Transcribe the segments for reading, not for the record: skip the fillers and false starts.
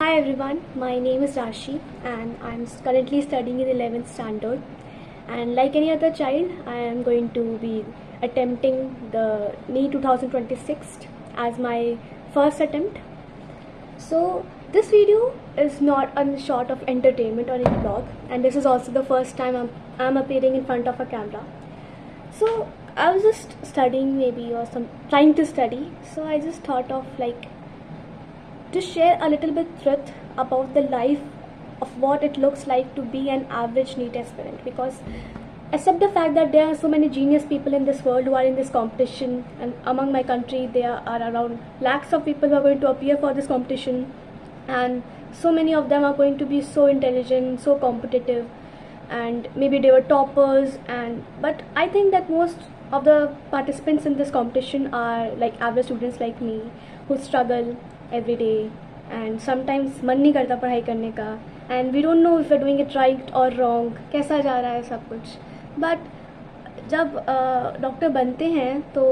Hi everyone, my name is Rashi and I'm currently studying in 11th standard. And like any other child, I am going to be attempting the NEET 2026 as my first attempt. So this video is not a short of entertainment or a vlog, and this is also the first time I'm appearing in front of a camera. So I was just studying maybe or trying to study. So I just thought of to share a little bit truth about the life of what it looks like to be an average NEET aspirant, because accept the fact that there are so many genius people in this world who are in this competition, and among my country there are around lakhs of people who are going to appear for this competition, and so many of them are going to be so intelligent, so competitive, and maybe they were toppers. And but I think that most of the participants in this competition are like average students like me who struggle every day, and sometimes मन नहीं करता पढ़ाई करने का, and we don't know if we're doing it right or wrong, कैसा जा रहा है सब कुछ. But जब डॉक्टर बनते हैं तो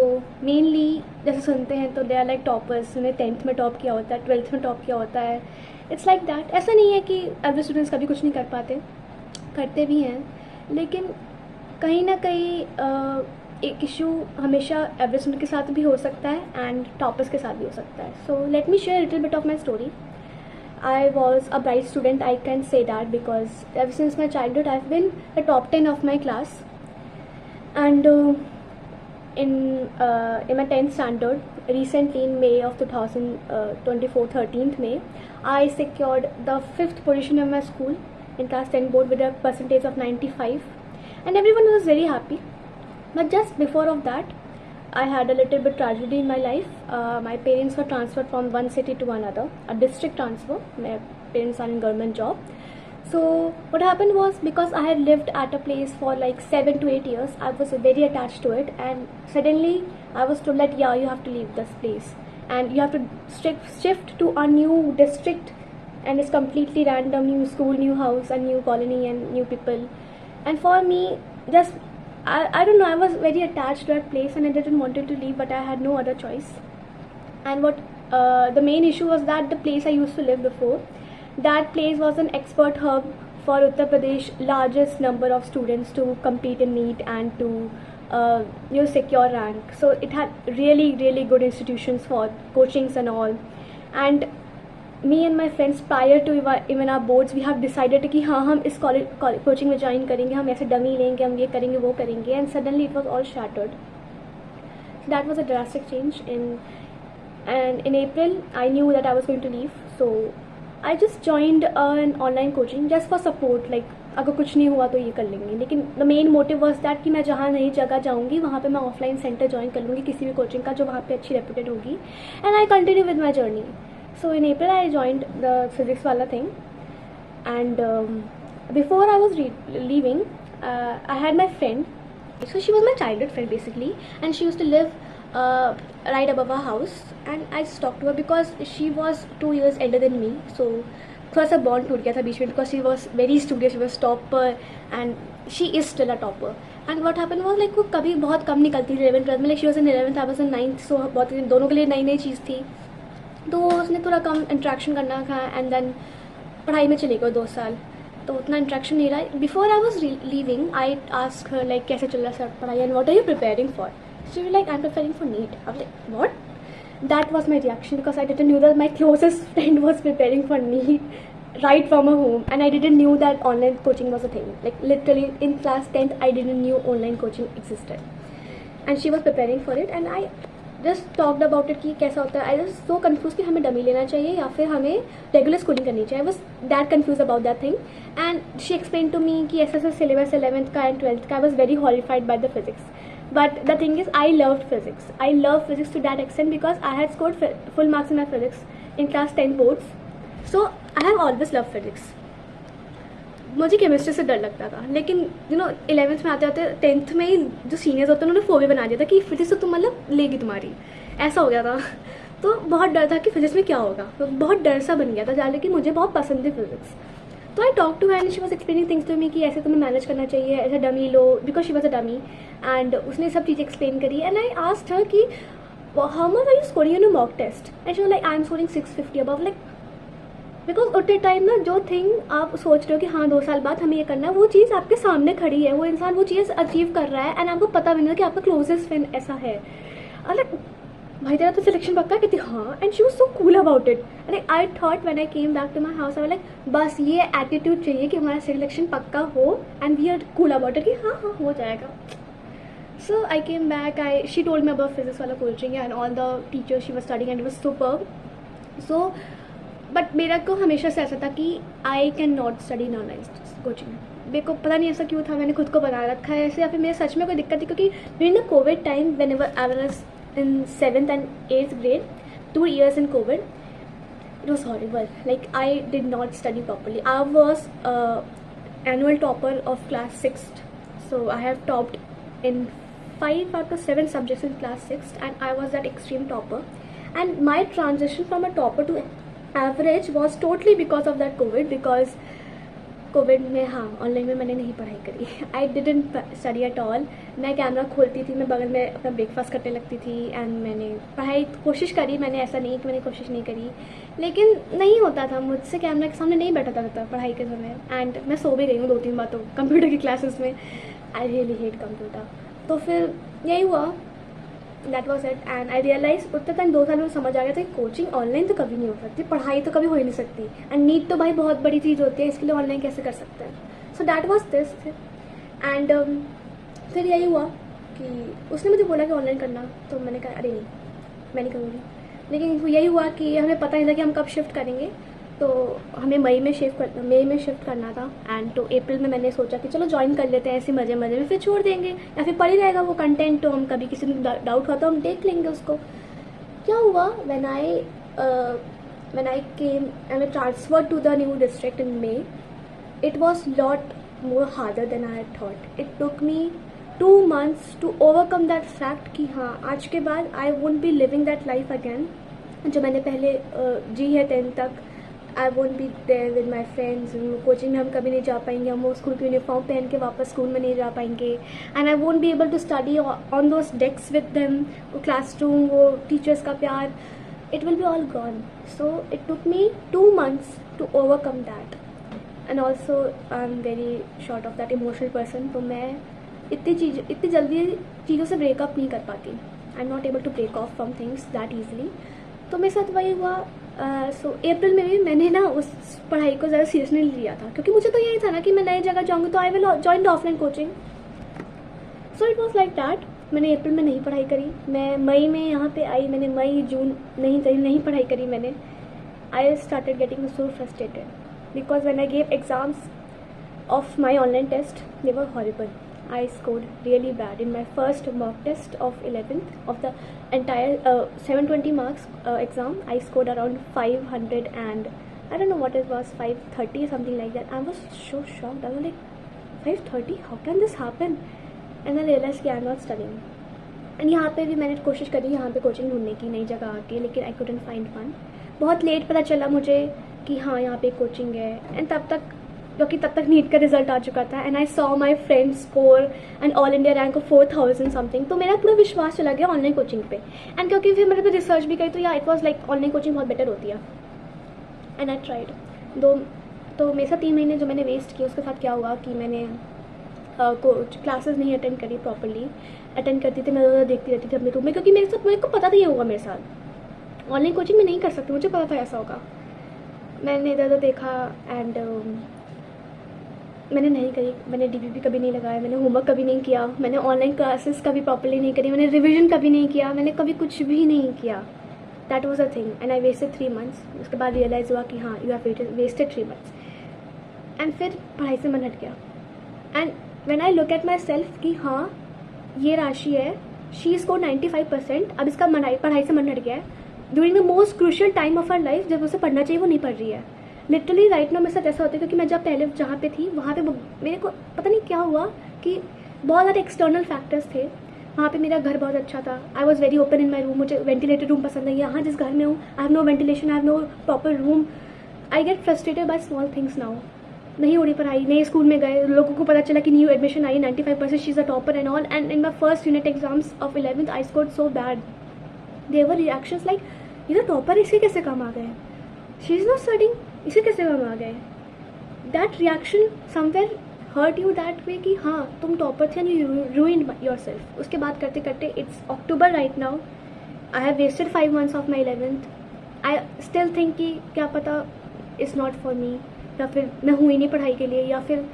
मेनली जैसे सुनते हैं तो दे आर लाइक टॉपर्स, उन्हें 10th में टॉप किया होता है, 12th में टॉप किया होता है. It's like that. ऐसा नहीं है कि एवरेज स्टूडेंट्स कभी कुछ नहीं कर पाते, करते भी हैं, लेकिन कहीं ना कहीं एक इशू हमेशा एवरेज स्टूडेंट के साथ भी हो सकता है एंड टॉपर्स के साथ भी हो सकता है. So let me share little bit of my story. I was a bright student, I can say that, because ever since my childhood I've been the top 10 of my class. And in my 10th standard, recently in May of 2024, 13th May, I secured the 5th position in my school in class 10 board with a percentage of 95, and everyone was very happy. But just before of that, I had a little bit tragedy in my life. My parents were transferred from one city to another, a district transfer. My parents are in government job. So what happened was, because I had lived at a place for like 7 to 8 years, I was very attached to it, and suddenly I was told that yeah, you have to leave this place and you have to shift to a new district, and it's completely random, new school, new house, a new colony and new people. And for me, just I don't know, I was very attached to that place and I didn't want to leave, but I had no other choice. And what the main issue was that the place I used to live before, that place was an expert hub for Uttar Pradesh largest number of students to compete in NEET and to secure rank. So it had really good institutions for coachings and all. And me and my friends, prior to even our boards, we have decided कि हाँ हम इस coaching में join करेंगे, हम ऐसे dummy लेंगे, हम ये करेंगे वो करेंगे, and suddenly it was all shattered. So that was a drastic change. And in April I knew that I was going to leave, so I just joined an online coaching just for support, like अगर कुछ नहीं हुआ तो ये कर लेंगे. लेकिन the main motive was that कि मैं जहाँ नई जगह जाऊँगी वहाँ पे मैं ऑफलाइन सेंटर ज्वाइन कर लूँगी किसी भी कोचिंग का जो वहाँ पे अच्छी रेप्यूटेड होगी, and I continue with my journey. So in April I joined the physics wala thing, and before I was leaving, I had my friend. So she was my childhood friend basically, and she used to live right above our house, and I just talked to her because she was 2 years elder than me. So थोड़ा सा bond टूट गया था बीच में, because she was very studious, she was topper and she is still a topper. And what happened was, like वो कभी बहुत कम निकलती थी 11th 12th में, like she was in 11th, I was in 9th, so बहुत दोनों के लिए नई नई चीज़ थी, तो उसने थोड़ा कम इंट्रैक्शन करना था. एंड देन पढ़ाई में चले गए 2 साल, तो उतना इंट्रैक्शन नहीं रहा. Before I was leaving I ask her like कैसे चल रहा है सर पढ़ाई, and what are you preparing for. She like I am preparing for NEET. I was like what. That was my reaction, because I didn't knew that my closest friend was preparing for NEET right from her home, and I didn't knew that online coaching was a thing. Like literally in class 10th I didn't knew online coaching existed, and she was preparing for it, and I just talked about it कि कैसा होता है. I was so confused कि हमें dummy लेना चाहिए या फिर हमें रेगुलर स्कूलिंग करनी चाहिए. I was that confused about that thing, and she explained to me कि ऐसा syllabus 11th का and 12th का. I was very horrified by the physics, but the thing is I loved physics. I love physics to that extent because I had scored full marks in my physics in class 10 boards. So I have always loved physics. मुझे chemistry से डर लगता था, लेकिन 11th में आते आते 10th में ही जो सीनियर्स होते हैं उन्होंने फोबिया बना दिया था कि फिजिक्स तो तुम मतलब लेगी तुम्हारी, ऐसा हो गया था. तो बहुत डर था कि फिजिक्स में क्या होगा, तो बहुत डर सा बन गया था जहाँ, लेकिन मुझे बहुत पसंद थी फिजिक्स. तो I talk to and she was explaining things to me कि ऐसे तुम्हें मैनेज करना चाहिए, ऐसे डमी लो, because she was a dummy, and उसने सब चीज़ें एक्सप्लेन करी. एंड आई आस्क्ड हर कि how much are you scoring in a mock test, and she was like I am scoring 650 above. Like because उतने time ना जो thing आप सोच रहे हो कि हाँ 2 साल बाद हमें ये करना है, वो चीज़ आपके सामने खड़ी है, वो इंसान वो चीज़ अचीव कर रहा है एंड आपको पता भी नहीं कि आपका क्लोजेस्ट फ्रेंड ऐसा है। अलग भाई तेरा तो सिलेक्शन पक्का, कहती हाँ, and she was so cool about it. And I thought when I came back to my house I like बस ये एटीट्यूड चाहिए कि हमारा सिलेक्शन पक्का हो and we are cool about it कि हाँ हाँ हो जाएगा। So I came back. She told me about physics वाला coaching and all the teachers she was studying and it was superb. So but मेरा को हमेशा से ऐसा था कि I cannot study in online coaching. मेरे को पता नहीं ऐसा क्यों था, मैंने खुद को बना रखा है ऐसे, या फिर मेरे सच में कोई दिक्कत थी, क्योंकि during the COVID time whenever I was in 7th and 8th grade, 2 years in COVID, it was horrible. Like I did not study properly. I was annual topper of class 6th, so I have topped in 5 out of 7 subjects in class 6th and I was that extreme topper. And my transition from a topper to average was totally because of that COVID, because Covid में हाँ online में मैंने नहीं पढ़ाई करी। I didn't study at all. मैं camera खोलती थी, मैं बगल में अपना ब्रेकफास्ट करने लगती थी एंड मैंने पढ़ाई कोशिश करी, मैंने ऐसा नहीं कि मैंने कोशिश नहीं करी, लेकिन नहीं होता था मुझसे, कैमरा के सामने नहीं बैठा था पढ़ाई के समय। एंड मैं सो भी गई हूँ 2-3 बार तो कंप्यूटर की क्लासेस में। I really hate computer. तो फिर यही हुआ, that was it and I realise उतने टाइम 2 साल में समझ आ गया था कि कोचिंग ऑनलाइन तो कभी नहीं हो सकती, पढ़ाई तो कभी हो ही नहीं सकती, एंड नीट तो भाई बहुत बड़ी चीज़ होती है, इसके लिए ऑनलाइन कैसे कर सकते हैं। So that was this and फिर यही हुआ कि उसने मुझे बोला कि ऑनलाइन करना, तो मैंने कहा अरे नहीं मैं नहीं करूँगी। लेकिन यही हुआ कि हमें पता नहीं था कि हम कब शिफ्ट करेंगे, तो हमें मई में शिफ्ट करना था एंड तो अप्रैल में मैंने सोचा कि चलो ज्वाइन कर लेते हैं ऐसे मज़े में, फिर छोड़ देंगे या फिर पड़ ही रहेगा वो कंटेंट, तो हम कभी किसी में डाउट हुआ तो हम देख लेंगे उसको। क्या हुआ when I came and I transfer to the new district in May, it was lot more harder than I had thought. It took me 2 months to overcome that fact कि हाँ आज के बाद I won't be living that life again जो मैंने पहले जी है 10th तक। I won't be there with my friends, coaching में हम कभी नहीं जा पाएंगे, हम वो स्कूल की यूनिफॉर्म पहन के वापस स्कूल में नहीं जा पाएंगे, and I won't be able to study on those desks with them, वो क्लासरूम, वो टीचर्स का प्यार, it will be all gone. So it took me 2 months to overcome that and also I am very short of that emotional person, तो मैं इतनी जल्दी चीज़ों से ब्रेकअप नहीं कर पाती। I am not able to break off from things that easily. तो मेरे साथ वही हुआ। सो अप्रैल में भी मैंने ना उस पढ़ाई को ज़्यादा सीरियसली लिया था, क्योंकि मुझे तो यही था ना कि मैं नई जगह जाऊँगी तो I will join the offline coaching. So it was like that. मैंने अप्रैल में नहीं पढ़ाई करी, मैं मई में यहाँ पे आई, मैंने मई जून नहीं पढ़ाई करी मैंने। I started getting so frustrated because when I gave exams of my online test, they were horrible. I scored really bad in my first mock test of 11th of the entire 720 marks exam. I scored around 500 and I don't know what it was, 530 something like that. I was so shocked. I was like 530, how can this happen? And I realized कि I'm not studying. And यहाँ पे भी मैंने कोशिश करी यहाँ पे coaching ढूंढने की नई जगह आके, लेकिन I couldn't find one. बहुत लेट पता चला मुझे कि हाँ यहाँ पे कोचिंग है, एंड तब तक नीट का रिजल्ट आ चुका था and I saw my friend score and all India rank of 4000 something, तो मेरा पूरा विश्वास चला गया ऑनलाइन कोचिंग पे। एंड क्योंकि फिर मैंने रिसर्च भी करी तो यार it was like online coaching बहुत बेटर होती है, एंड आई ट्राइड तो मेरे साथ 3 महीने जो मैंने वेस्ट किए उसके साथ क्या हुआ कि मैंने क्लासेस नहीं अटेंड करी प्रॉपरली। अटेंड करती थी मैं देखती रहती थी अपने रूम में, क्योंकि मेरे को पता था ये होगा मेरे साथ, ऑनलाइन कोचिंग में नहीं कर सकती, मुझे पता था ऐसा होगा। मैंने इधर उधर देखा एंड मैंने नहीं करी, मैंने DBP कभी नहीं लगाया, मैंने होमवर्क कभी नहीं किया, मैंने ऑनलाइन क्लासेस कभी प्रॉपरली नहीं करी, मैंने रिवीजन कभी नहीं किया, मैंने कभी कुछ भी नहीं किया। That was a thing and I wasted 3 months। उसके बाद रियलाइज़ हुआ कि हाँ you have wasted 3 months and फिर पढ़ाई से मन हट गया। And when I look at myself कि हाँ ये राशि है, शी स्कोर 95%, अब इसका पढ़ाई से मन हट गया है। During the most crucial time of our life जब उसे पढ़ना चाहिए वो नहीं पढ़ रही है। लिटरली राइट नाउ मेरे साथ ऐसा होता है, क्योंकि मैं जब पहले जहाँ पे थी वहाँ पे मेरे को पता नहीं क्या हुआ कि बहुत ज़्यादा एक्सटर्नल फैक्टर्स थे। वहाँ पे मेरा घर बहुत अच्छा था, I was very open in my room, मुझे वेंटिलेटेड रूम पसंद है। यहाँ जिस घर में हूँ I have no ventilation, I have no proper room. I get frustrated by small things now. नहीं हो रही पढ़ाई, नए स्कूल में गए, लोगों को पता चला कि न्यू एडमिशन आई, 95% she is a topper and all, and in my first unit exams of 11th I scored so bad. There were reactions like ये तो टॉपर, इसके कैसे काम आ गए, शी इज़ नॉट स्टडिंग, इसे कैसे हम आ गए? That reaction somewhere hurt you that way कि हाँ तुम टॉपर थे and you ruined yourself. उसके बाद करते करते it's October right now. I have wasted 5 months of my 11th. I still think कि क्या पता इज़ नॉट फॉर मी, या फिर मैं हूँ ही नहीं पढ़ाई के लिए, या फिर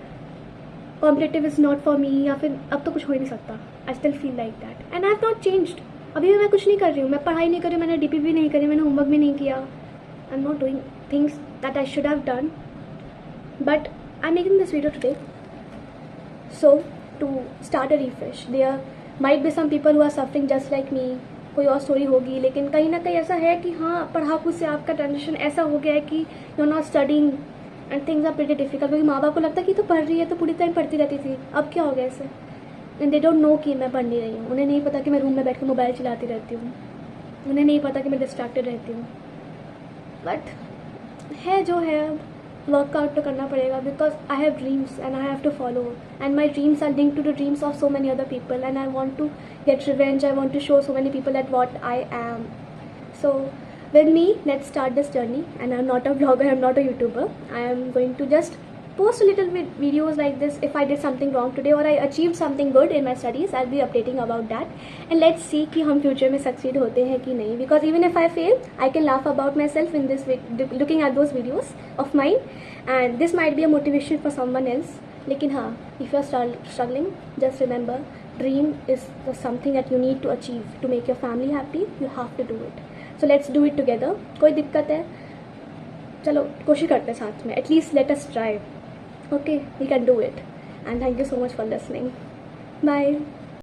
competitive is not for me, या फिर अब तो कुछ हो ही नहीं सकता. I still feel like that and I have not changed. अभी भी मैं कुछ नहीं कर रही हूँ, मैं पढ़ाई नहीं कर रही हूँ, मैंने डीपी भी नहीं करी, मैंने होमवर्क भी नहीं किया. आई am not doing things that I should have done, but I am making this video today so to start a refresh. There might be some people who are suffering just like me. कोई और story होगी, लेकिन कहीं ना कहीं ऐसा है कि हाँ पढ़ाकू से आपका ट्रांजिशन ऐसा हो गया है कि you are not studying and things are pretty difficult. क्योंकि माँ बाप को लगता है कि तो पढ़ रही है तो पूरी टाइम पढ़ती रहती थी, अब क्या हो गया ऐसे. एंड दे डोंट नो कि मैं पढ़ नहीं रही हूँ. उन्हें नहीं पता कि मैं रूम में बैठ कर मोबाइल चलाती रहती हूँ. उन्हें नहीं पता कि मैं डिस्ट्रैक्टेड रहती हूँ. बट है जो है, वर्कआउट तो करना पड़ेगा because I have dreams and I have to follow, and my dreams are link to the dreams of so many other people and I want to get revenge. I want to show so many people at what I am. So with me, let's start this journey. And I'm not a vlogger, I'm not a YouTuber. I am going to just post a little bit videos like this. If I did something wrong today or I achieved something good in my studies, I'll be updating about that. And let's see कि हम future में succeed होते हैं कि नहीं. Because even if I fail, I can laugh about myself in this looking at those videos of mine. And this might be a motivation for someone else. लेकिन हाँ, if you are struggling, just remember, dream is something that you need to achieve to make your family happy. You have to do it. So let's do it together. कोई दिक्कत है, चलो कोशिश करते हैं साथ में. At least let us try. Okay, we can do it. And thank you so much for listening. Bye.